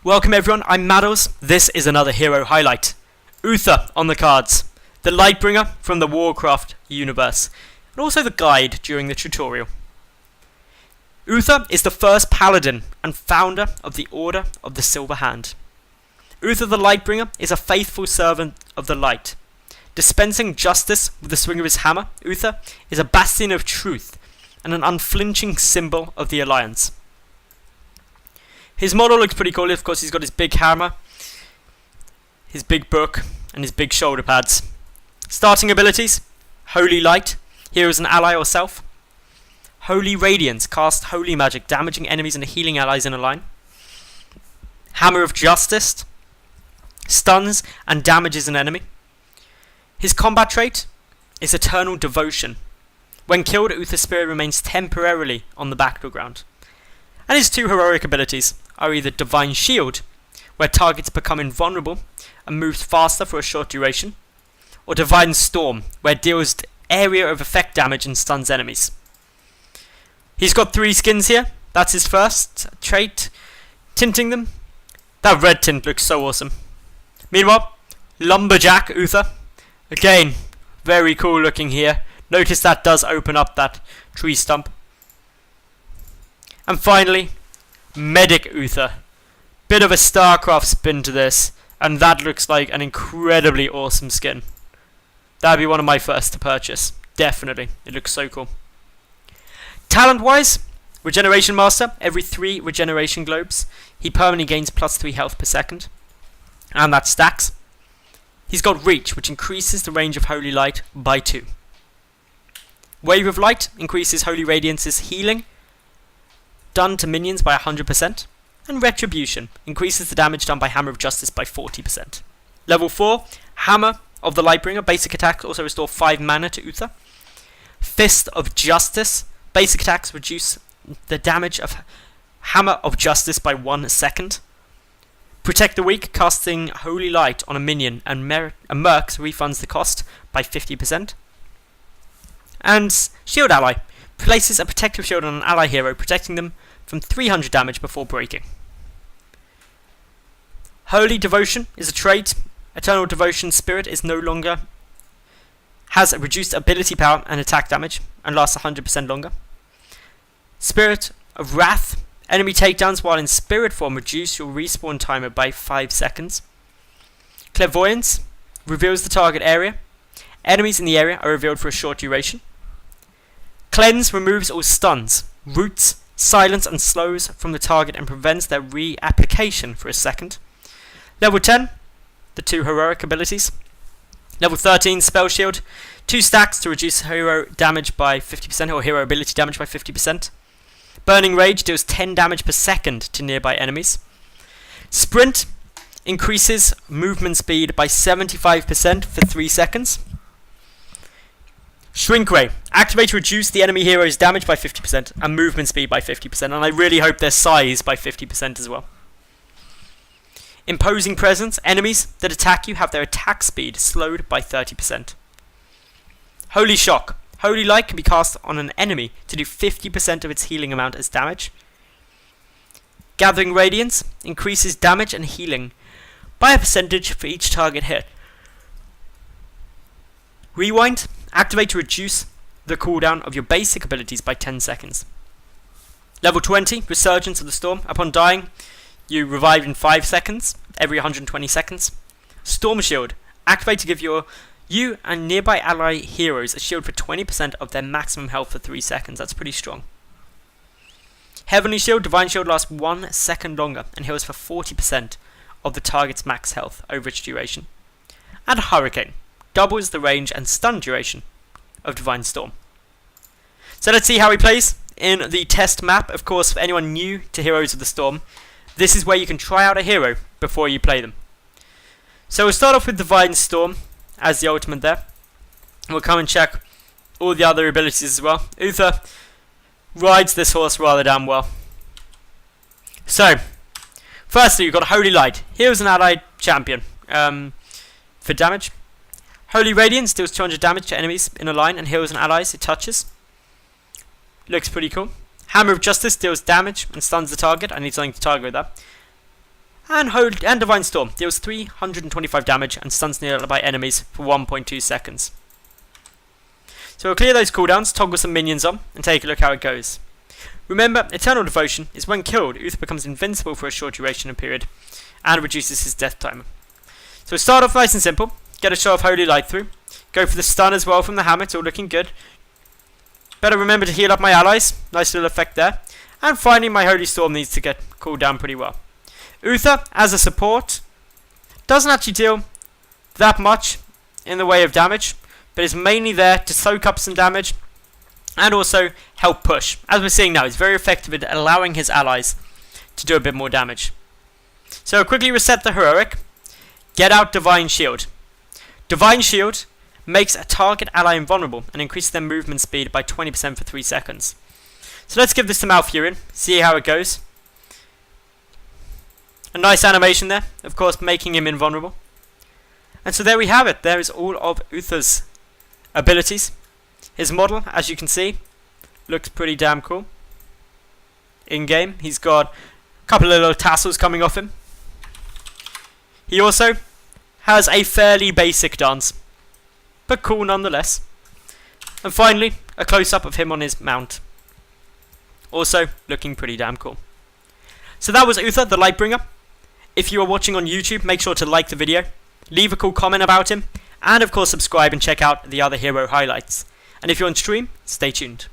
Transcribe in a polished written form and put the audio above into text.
Welcome everyone, I'm Madals. This is another hero highlight. Uther on the cards, the Lightbringer from the Warcraft universe, and also the guide during the tutorial. Uther is the first paladin and founder of the Order of the Silver Hand. Uther the Lightbringer is a faithful servant of the light. Dispensing justice with the swing of his hammer, Uther is a bastion of truth and an unflinching symbol of the Alliance. His model looks pretty cool. Of course, he's got his big hammer, his big book, and his big shoulder pads. Starting abilities: Holy Light, heals an ally or self. Holy Radiance, cast holy magic, damaging enemies and healing allies in a line. Hammer of Justice, stuns and damages an enemy. His combat trait is Eternal Devotion. When killed, Uther's spirit remains temporarily on the battleground. And his two heroic abilities are either Divine Shield, where targets become invulnerable and moves faster for a short duration, or Divine Storm, where it deals area of effect damage and stuns enemies. He's got 3 skins here. That's his first trait. Tinting them. That red tint looks so awesome. Meanwhile, Lumberjack Uther. Again, very cool looking here. Notice that does open up that tree stump. And finally, Medic Uther. Bit of a StarCraft spin to this, and that looks like an incredibly awesome skin. That'd be one of my first to purchase. Definitely. It looks so cool. Talent-wise, Regeneration Master. Every 3 regeneration globes, he permanently gains plus 3 health per second. And that stacks. He's got Reach, which increases the range of Holy Light by 2. Wave of Light increases Holy Radiance's healing done to minions by 100%, and Retribution increases the damage done by Hammer of Justice by 40%. Level 4, Hammer of the Lightbringer, basic attacks also restore 5 mana to Uther. Fist of Justice, basic attacks reduce the damage of Hammer of Justice by 1 second. Protect the Weak, casting Holy Light on a minion and Mercs refunds the cost by 50%. And Shield Ally, places a protective shield on an ally hero, protecting them from 300 damage before breaking. Holy Devotion is a trait. Eternal Devotion Spirit is no longer has a reduced ability power and attack damage and lasts 100% longer. Spirit of Wrath, enemy takedowns while in spirit form reduce your respawn timer by 5 seconds. Clairvoyance reveals the target area. Enemies in the area are revealed for a short duration. Cleanse removes all stuns, roots, silence and slows from the target and prevents their re-application for a second. Level 10, the 2 heroic abilities. Level 13, Spell Shield, 2 stacks to reduce hero damage by 50% or hero ability damage by 50%. Burning Rage deals 10 damage per second to nearby enemies. Sprint increases movement speed by 75% for 3 seconds. Shrink Ray. Activate to reduce the enemy hero's damage by 50% and movement speed by 50%, and I really hope their size by 50% as well. Imposing Presence. Enemies that attack you have their attack speed slowed by 30%. Holy Shock. Holy Light can be cast on an enemy to do 50% of its healing amount as damage. Gathering Radiance increases damage and healing by a percentage for each target hit. Rewind. Activate to reduce the cooldown of your basic abilities by 10 seconds. Level 20, Resurgence of the Storm. Upon dying, you revive in 5 seconds, every 120 seconds. Storm Shield. Activate to give you and nearby ally heroes a shield for 20% of their maximum health for 3 seconds. That's pretty strong. Heavenly Shield. Divine Shield lasts 1 second longer and heals for 40% of the target's max health over its duration. And Hurricane. Doubles the range and stun duration of Divine Storm. So let's see how he plays in the test map. Of course, for anyone new to Heroes of the Storm, this is where you can try out a hero before you play them. So we'll start off with Divine Storm as the ultimate there. We'll come and check all the other abilities as well. Uther rides this horse rather damn well. So, firstly, you've got Holy Light. Here's an allied champion for damage. Holy Radiance deals 200 damage to enemies in a line and heals and allies it touches. Looks pretty cool. Hammer of Justice deals damage and stuns the target. I need something to target with that. And Divine Storm deals 325 damage and stuns nearby enemies for 1.2 seconds. So we'll clear those cooldowns, toggle some minions on, and take a look how it goes. Remember, Eternal Devotion is when killed, Uther becomes invincible for a short duration of period, and reduces his death timer. So we'll start off nice and simple, get a shot of Holy Light through, go for the stun as well from the hammer, it's all looking good. Better remember to heal up my allies, nice little effect there. And finally my Holy Storm needs to get cooled down pretty well. Uther, as a support, doesn't actually deal that much in the way of damage, but is mainly there to soak up some damage and also help push. As we're seeing now, he's very effective at allowing his allies to do a bit more damage. So quickly reset the heroic, get out Divine Shield. Divine Shield makes a target ally invulnerable and increases their movement speed by 20% for 3 seconds. So let's give this to Malfurion, see how it goes. A nice animation there, of course making him invulnerable. And so there we have it, there is all of Uther's abilities. His model, as you can see, looks pretty damn cool. In game, he's got a couple of little tassels coming off him. He also has a fairly basic dance, but cool nonetheless. And finally, a close-up of him on his mount. Also, looking pretty damn cool. So that was Uther, the Lightbringer. If you are watching on YouTube, make sure to like the video, leave a cool comment about him, and of course subscribe and check out the other hero highlights. And if you're on stream, stay tuned.